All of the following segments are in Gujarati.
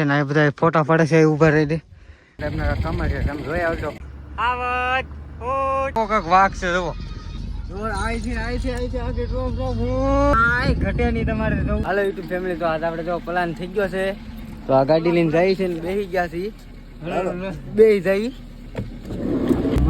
ના બધા ફોટા પડે છે ઉભા રહી દે એમને કમર છે તમે જોઈ આવજો આવત ઓ કોક વાઘ છે જુઓ ઘટે નહીં તમારે હાલો યુટ્યુબ ફેમિલી તો આજ આપણે જો પ્લાન થઈ ગયો છે તો આ ગાડી લઈને જઈએ છે ને બેસી ગયા છીએ બેસી જઈએ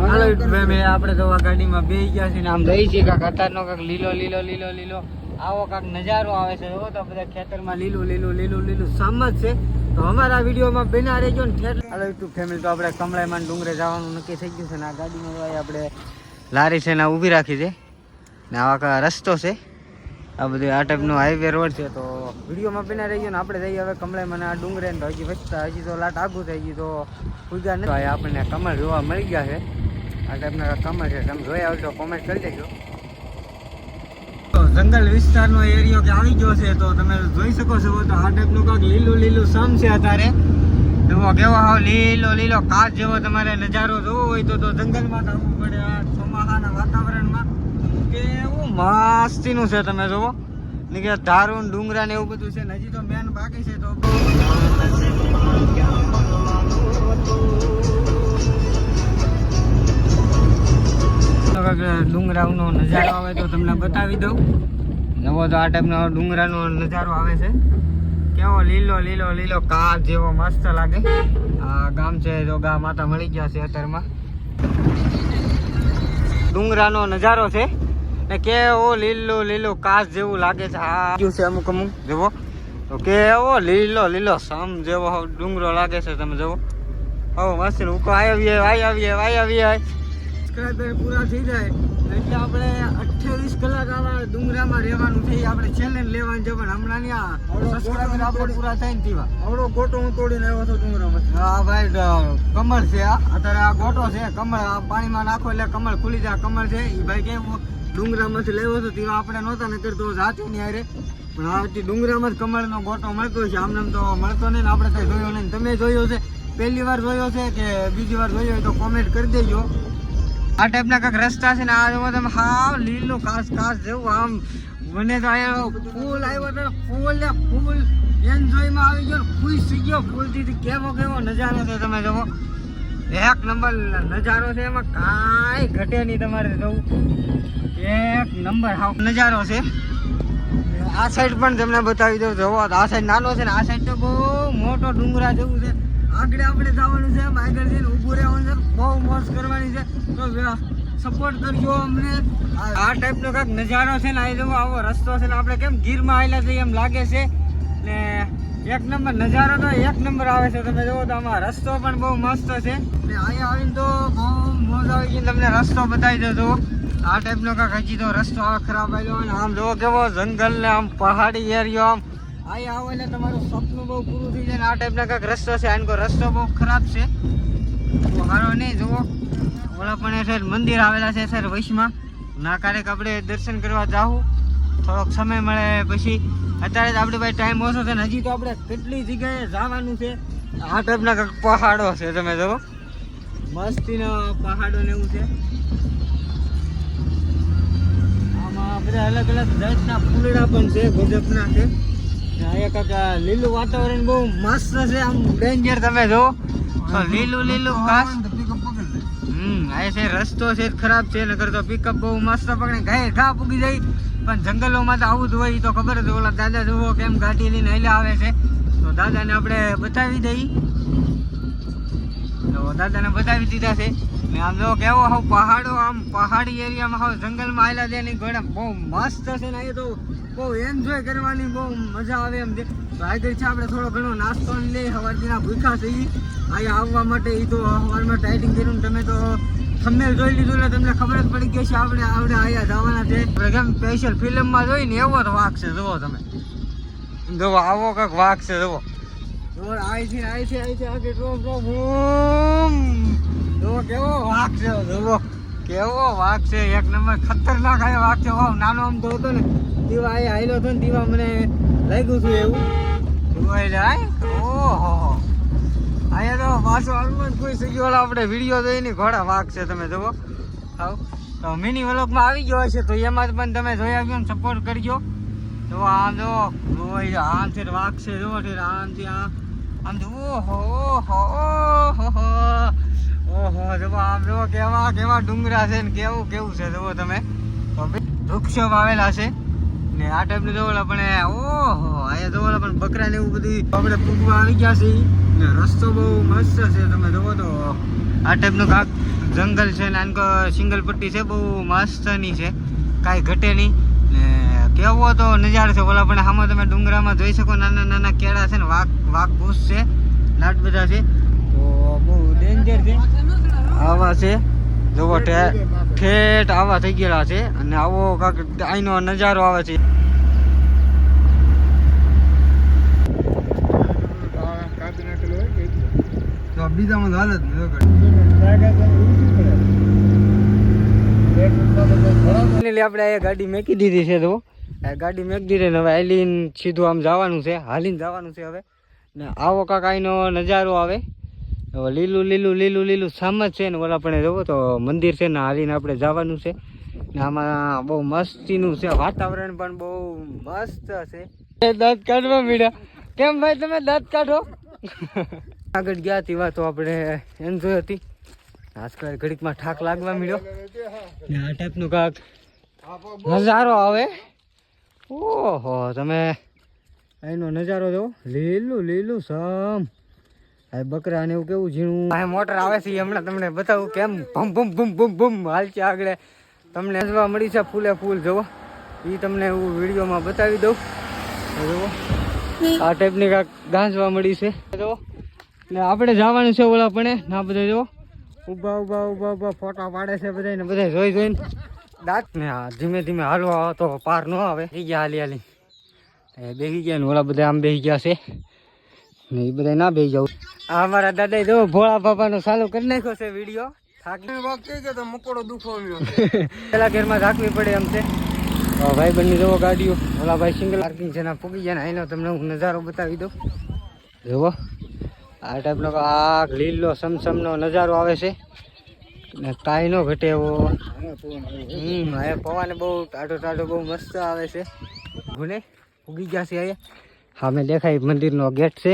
હાલો યુટ્યુબ ફેમિલી આપણે તો આ ગાડીમાં બેસી ગયા છીએ ને આમ જઈએ છીએ કાંક અત્યારનો કાંક લીલો લીલો લીલો લીલો આવો કાંક નજારો આવે છે જો તો બધા ખેતરમાં લીલું લીલું લીલું લીલું સામ જ છે તો અમારા વિડીયોમાં બના રહેજો ને હાલો યુટ્યુબ ફેમિલી તો આપણે કમળાઈમાં ડુંગરે જવાનું નક્કી થઈ ગયું છે ને આ ગાડીમાં આપણે લારી છે ને ઊભી રાખી છે ને આવા રસ્તો છે આ બધું આ ટાઈપનો હાઈવે રોડ છે તો વિડીયોમાં બના રહી ગયો ને આપણે જઈએ હવે કમળાઈમાં આ ડુંગરે ને હજી વચતા હજી તો લાટ આગું થઈ ગઈ તો પૂજા નથી આપણને કમળ જોવા મળી ગયા છે આ ટાઈપના કમળ છે તમે જોઈ આવજો કોમેન્ટ કરી દેજો જંગલ વિસ્તારનો એરિયો કે આવી ગયો છે તો તમે જોઈ શકો છો તો આ ટાઈપનું કાંક લીલું લીલું સમ છે અત્યારે એવો કેવો હાવ લીલો લીલો કાચ જેવો તમારે નજારો જોવો હોય તો જંગલમાં આવવું પડે આ ચોમાસાના વાતાવરણમાં કેવું મસ્તીનું છે તમે જોવો ને કે ધારું ડુંગરા ને એવું બધું છે ને હજી તો મેન બાકી છે તો ડુંગરાનો નજારો આવે તો તમને બતાવી દઉં નવો તો આ ટાઈપનો ડુંગરાનો નજારો આવે છે કેવો લીલો લીલો લીલો કાચ જેવો મસ્ત લાગે આ ગામ છે તો ગા માતા મળી ગયા છે અત્યારમાં ડુંગરાનો નજારો છે ને કેવો લીલો લીલો કાચ જેવું લાગે છે આ છે અમુક અમુક જેવો તો કેવો લીલો લીલો સમ જેવો ડુંગરો લાગે છે તમે જુઓ હવે મસ્ત ઉકો આવીએ પૂરા થઈ જાય એટલે આપણે 28 કલાક આવા ડુંગરામાં રહેવાનું છે આપણે ચેલેન્જ લેવાનું છે પણ હમણાં સબસ્ક્રાઇબર આપણે પૂરા થાય ને તેવા આવડો ગોટો હું તોડીને આવ્યો હતો ડુંગરામાં હા ભાઈ કમળ છે અત્યારે આ ગોટો છે કમળ પાણીમાં નાખો એટલે કમળ ખુલી જાય કમળ છે એ ભાઈ કેમ ડુંગરામાંથી લેવો હતો તેવા આપણે નહોતા નકર તો જાતે નહીં હારે પણ આ ડુંગરામાં જ કમળનો ગોટો મળતો છે આમને તો મળતો નહીં ને આપણે કઈ જોયો નહીં તમે જોયો છે પહેલી વાર જોયો છે કે બીજી વાર જોયો હોય તો કોમેન્ટ કરી દેજો આ ટાઈપના કંઈક રસ્તા છે ને આ જોવા તમે હાવ લીલું કાચ કાચ જેવું આમ મને તો અહીંયા ફૂલ આવ્યો તો ફૂલ ને ફૂલ એન્જોયમાં આવી ગયો ખુશ થઈ ગયો ફૂલથી કેવો કેવો નજારો છે તમે જુઓ એક નંબર નજારો છે એમાં કાંઈ ઘટે નહીં તમારે જવું એક નંબર હાવ નજારો છે આ સાઈડ પણ તમને બતાવી દઉં જુઓ આ સાઈડ નાનો છે ને આ સાઈડ તો બહુ મોટો ડુંગરા જેવું છે આગળ આપણે જવાનું છે આગળ જઈને ઊભું રહેવાનું છે બહુ મોજ કરવાની છે તો સપોર્ટ કરજો અમને આ ટાઈપનો કાંઈક નજારો છે ને અહીં જવો આવો રસ્તો છે ને આપણે કેમ ગીરમાં આવેલા છે એમ લાગે છે ને એક નંબર નજારો તો એક નંબર આવે છે તમે જુઓ તો આમાં રસ્તો પણ બહુ મસ્ત છે ને અહીંયા આવીને તો બહુ મોજ આવી ગઈ તમને રસ્તો બતાવી દેજો આ ટાઈપનો કાંઈક હજી તો રસ્તો આવે ખરાબ આવ્યો અને આમ જુઓ કેવો જંગલ ને આમ પહાડી એરિયો આમ અહીંયા આવો એટલે તમારું સપનું બહુ પૂરું થઈ જાય ને આ ટાઈપના કાંઈક રસ્તો છે આનો રસ્તો બહુ ખરાબ છે તો સારો નહીં જુઓ ઓલા પણ સર મંદિર આવેલા છે સર વૈશમાં ના ક્યારેક આપણે દર્શન કરવા જાવું થોડોક સમય મળે પછી અત્યારે જ આપણે ભાઈ ટાઈમ ઓછો છે ને હજી તો આપણે કેટલી જગ્યાએ જવાનું છે આ ટાઈપના કાંઈક પહાડો છે તમે જુઓ મસ્તીના પહાડો ને એવું છે આમાં બધા અલગ અલગ જાતના ફૂલડા પણ છે ગજબના છે અહીંયા કાંઈક લીલું વાતાવરણ બહુ મસ્ત છે આમ ડેન્જર તમે જુઓ તો લીલું લીલું ઘાસ આ છે રસ્તો છે ખરાબ છે નકર તો પિકઅપ બહુ મસ્ત પકડે ગાય ઘા પૂગી જાય પણ જંગલોમાં તો આવું જ હોય તો ખબર જ ઓલા દાદા જુઓ કેમ ગાડી લઈને હેલા આવે છે તો દાદાને આપણે બતાવી દઈ તો દાદાને બતાવી દીધા છે ને આમ જો કેવો હાવ પહાડો આમ પહાડી એરિયામાં હાવ જંગલમાં આવેલા છે ને ઘોડા બહુ મસ્ત છે ને એ તો બહુ એન્જોય કરવાની બહુ મજા આવે એમ છે તો આગળ છે આપણે થોડો ઘણો નાસ્તો લઈ સવારથી ભૂખા થઈ અહીંયા આવવા માટે એ તો સવારમાં ટાઈટિંગ કર્યું તમે તો થંબનેલ જોઈ લીધું એટલે તમને ખબર જ પડી ગઈ છે આપણે અહીંયા જવાના છે આપણે કેમ સ્પેશિયલ ફિલ્મમાં જોઈને એવો તો વાઘ છે જુઓ તમે જુઓ આવો કંઈક વાઘ છે જુઓ કેવો વાઘ છે જુઓ કેવો વાઘ છે એક નંબર ખતરનાક આયો વાઘ છે વાવ નાનો આમ તો હતો ને દીવા અહીંયા આવેલો હતો ને દીવા મને લાગ્યું હતું એવું ઓહો અહીંયા તો પાછો આલમાં કોઈ સગી આપણે વિડીયો જોઈને ઘોડા વાઘ છે તમે જુઓ આવ તો મિની વ્લોગમાં આવી ગયો હશે તો એમાં પણ તમે જોઈ આવ્યો ને સપોર્ટ કરજો તો આમ જો આમથી વાઘ છે જુઓ આમથી આ આમ જો ઓહો જો આમ જો કેવા કેવા ડુંગરા છે ને કેવું કેવું છે જો તમે વૃક્ષો વાવેલા છે ને આ ટાઈપનું જોવાલા પણ ઓહો અહીંયા જોવાલા પણ બકરા ને એવું બધું આપણે પૂગવા આવી ગયા છે ને રસ્તો બહુ મસ્ત છે તમે જોવો તો આ ટાઈપનું કાંક જંગલ છે ને આનકો સિંગલ પટ્ટી છે બહુ મસ્તની છે કાંઈ ઘટે નહીં ને કેવો તો નજારો છે ઓલા પણ આમાં તમે ડુંગરામાં જોઈ શકો નાના નાના કેળા છે ને વાઘ ભૂસ છે લાટ બધા છે તો બહુ ડેન્જર છે આવા છે જોવો ઠેઠ આવા થઈ ગયેલા છે અને આવો કાંક અહીંનો નજારો આવે છે બીજામાં હાલત આપણે આ ગાડી મેકી દીધી છે તો ગાડી મેકી દીધી ને હવે હાલીને સીધું આમ જવાનું છે હાલીને જવાનું છે હવે ને આવો કાંક અહીંનો નજારો આવે લીલું લીલું લીલું લીલું સામ જ છે ને ઓલા પણ જોવો તો મંદિર છે ને હાલીને આપણે જવાનું છે ને આમાં બહુ મસ્તીનું છે વાતાવરણ પણ બહુ મસ્ત છે દાંત કાઢવા મીડ્યા કેમ ભાઈ તમે દાંત કાઢો આગળ ગયા હતી વાત તો આપણે એન્જોય હતી આજકાલ ઘડીકમાં ઠાક લાગવા મળ્યો ને આ ટાઈપનું કાંક નજારો આવે ઓહો તમે એનો નજારો જો લીલું લીલું સમ આ બકરા ને એવું કેવું ઝીણું આ મોટર આવે છે હમણાં તમને બતાવું કેમ ભમ ભમ ભમ ભમ ભમ હાલ છે આગળ તમને હસવા મળી છે ફૂલે ફૂલ જોવો એ તમને હું વિડીયોમાં બતાવી દઉં જોવો આ ટાઈપની કાંક ગાંજવા મળી છે જો ને આપણે જવાનું છે ઓલા પણ ના બધા જો ઊભા ઊભા ઊભા ઊભા ફોટા પાડે છે બધા ને બધા જોઈ જોઈને દાંત ને હા ધીમે ધીમે હાલવા તો પાર ન આવે થઈ ગયા હાલી હાલી બેસી ગયા ને ઓલા બધા આમ બેસી ગયા છે ને એ બધા ના બેસી જવું આ અમારા દાદા જો ભોળા બાપાનો ચાલુ કરી નાખ્યો છે વિડીયો થાકી મકોડો દુખો પેલા ઘરમાં રાખવી પડે એમ છે ભાઈ બંને જોવો ગાડીઓ ઓલા ભાઈ સિંગલ પાર્કિંગ છે પૂગી જાય ને અહીંનો તમને હું નજારો બતાવી દઉં જોવો આ ટાઈપનો આ લીલો સમસમનો નજારો આવે છે ને કાંઈ ન ઘટે એવો અહીંયા પવન બહુ ટાઢો ટાઢો બહુ મસ્ત આવે છે ભૂને ઉગી ગયા છે અહીંયા હા મેં દેખાય મંદિરનો ગેટ છે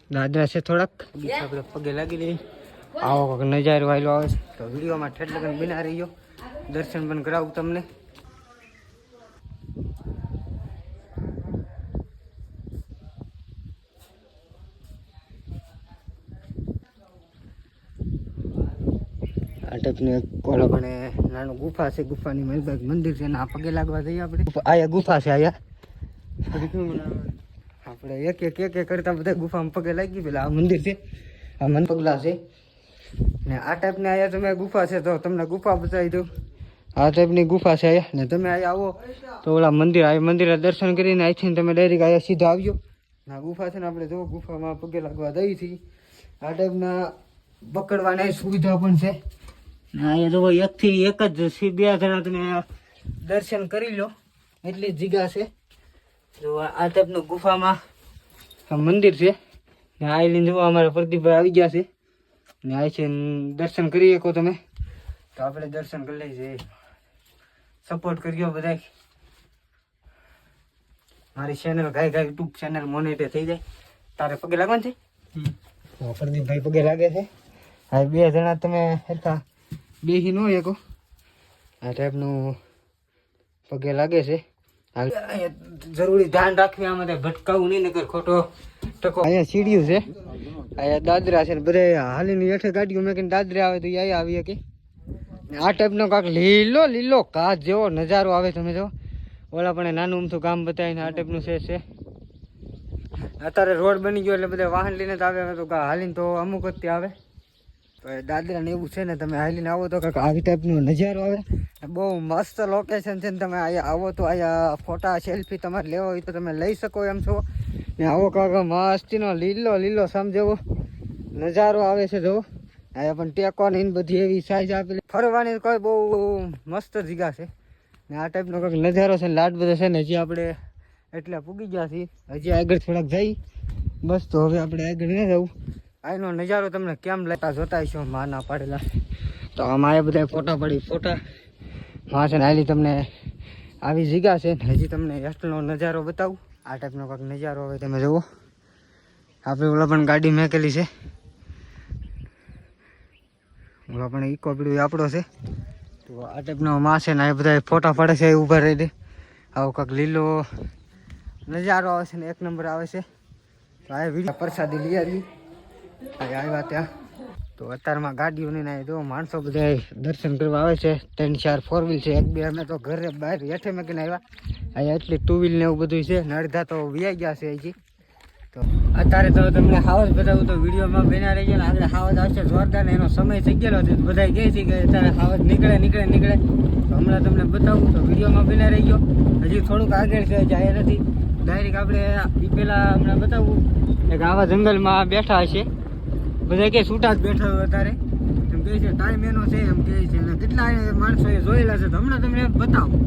દાદરા છે થોડાક આપણે પગે લાગી લઈએ આવો કંઈક નજારો આવેલો આવે છે તો વિડીયોમાં ઠેઠ લગન બિના રહીયો દર્શન પણ કરાવું તમને આ ટાઈપનું એક કોલો પણ નાનું ગુફા છે ગુફાની મલબાગ મંદિર છે ને આ પગે લાગવા જઈએ આપણે આયા ગુફા છે આયા આપણે એક એક એક એક કરતા બધા ગુફામાં પગે લાગી પેલા આ મંદિર છે આ મન પગલા છે ને આ ટાઈપની આયા તમે ગુફા છે તો તમને ગુફા બતાવી દઉં આ ટાઈપની ગુફા છે આયા ને તમે અહીંયા આવો તો ઓલા મંદિર આ મંદિરે દર્શન કરીને અહીંથી તમે ડાયરેક્ટ અહીંયા સીધા આવજો આ ગુફા છે ને આપણે જો ગુફામાં પગે લાગવા દઈ છીએ આ ટાઈપના પકડવાની સુવિધા પણ છે અહીંયા જો એકથી એક જ બે જણા તમે દર્શન કરી લો એટલી જ જગ્યા છે જો આ ટાઈપનું ગુફામાં મંદિર છે ને આ લઈને જો અમારા પ્રદીપભાઈ આવી ગયા છે ને આ છે દર્શન કરી શકો તમે તો આપણે દર્શન કરી લઈએ છીએ સપોર્ટ કર્યો બધા મારી ચેનલ ગાય ગાય યુટ્યુબ ચેનલ મોનેટાઈઝ થઈ જાય તારે પગે લાગવાનું છે પ્રદીપભાઈ પગે લાગે છે હા બે જણા તમે સરખા બેસી ન શકો આ ટાઈપનું પગે લાગે છે જરૂરી ધ્યાન રાખવી આમાં ભટકાવું નહીં નકર ખોટો ટકો અહીંયા સીડીયું છે અહીંયા દાદરા છે ને બધા હાલીને હેઠે ગાડીઓ મેકીને દાદરે આવે તો અહીંયા આવી શકે આ ટાઈપનો કાંક લીલો લીલો કાચ જેવો નજારો આવે તમે જો ઓલા પણ નાનું અમથું ગામ બતાવીને આ ટાઈપનું છે અત્યારે રોડ બની ગયો એટલે બધા વાહન લઈને જ આવે તો હાલીને તો અમુક જ ત્યાં આવે તો એ દાદરા ને એવું છે ને તમે હાલીને આવો તો કાંઈક આવી ટાઈપનો નજારો આવે બહુ મસ્ત લોકેશન છે ને તમે અહીંયા આવો તો અહીંયા ફોટા સેલ્ફી તમારે લેવો હોય તો તમે લઈ શકો એમ છો ને આવો કાંઈક મસ્તીનો લીલો લીલો સમજેવો નજારો આવે છે જો અહીંયા પણ ટેકોની બધી એવી સાઈઝ આપેલી ફરવાની કોઈ બહુ મસ્ત જગ્યા છે ને આ ટાઈપનો કંઈક નજારો છે ને લાટ બધા છે ને હજી આપણે એટલે પૂગી ગયા છીએ હજી આગળ થોડાક જઈ બસ તો હવે આપણે આગળ ન જવું આનો નજારો તમને કેમ લેતા જોતા છો માના પાડેલા તો આમાં આ બધા ફોટા પડી ફોટા હા છે ને આલી તમને આવી જગ્યા છે હજી તમને હેસ્ટલનો નજારો બતાવું આ ટાઈપનો કંઈક નજારો હવે તમે જુઓ આપણે ઓલા પણ ગાડી મેકેલી છે, ઓલા પણ ઈકો પીડું આપણો છે. તો આ ટાઈપનો માં છે ને એ બધા ફોટા પાડે છે, ઊભા રહી દે. આવો કાંક લીલો નજારો આવે છે ને એક નંબર આવે છે. તો આ વિડીયો પ્રસાદી લઈ આવી આવ્યા ત્યાં. તો અત્યારમાં ગાડીઓ ને જો માણસો બધા દર્શન કરવા આવે છે. 3-4 4 વ્હીલ છે, 1-2 અમે તો ઘરે બહાર હેઠે મૂકીને આવ્યા. અહીંયા એટલી 2 વ્હીલ ને એવું બધું છે ને અડધા તો વ્યાઈ ગયા છે હજી. તો અત્યારે તો તમને હાવજ બતાવું તો વિડીયોમાં બના રહી ગયા ને આગળ હાવજ આવશે જોરદાર ને એનો સમય થઈ ગયેલો છે. બધા કહે છે કે અત્યારે હાવજ નીકળે તો હમણાં તમને બતાવું તો વિડીયોમાં બના રહી ગયો. હજી થોડુંક આગળ છે, જાય નથી ડાયરેક્ટ. આપણે એ પહેલાં હમણાં બતાવું એક આવા જંગલમાં બેઠા હશે, બધા કે છૂટા જ બેઠા હોય અત્યારે એમ કહે છે. ટાઈમ એનો છે એમ કહે છે, અને કેટલા માણસો એ જોયેલા છે તો હમણાં તમને બતાવું.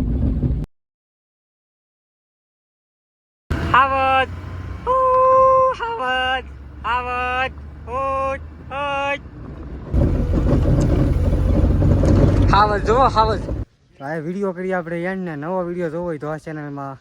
હાવજ હાવજ હાવજ ઓટ ઓટ હાવજ જોવો હાવજ. તો આ વિડીયો કરીએ આપણે એન્ડ ને. નવો વિડીયો જોવો હોય તો આ ચેનલમાં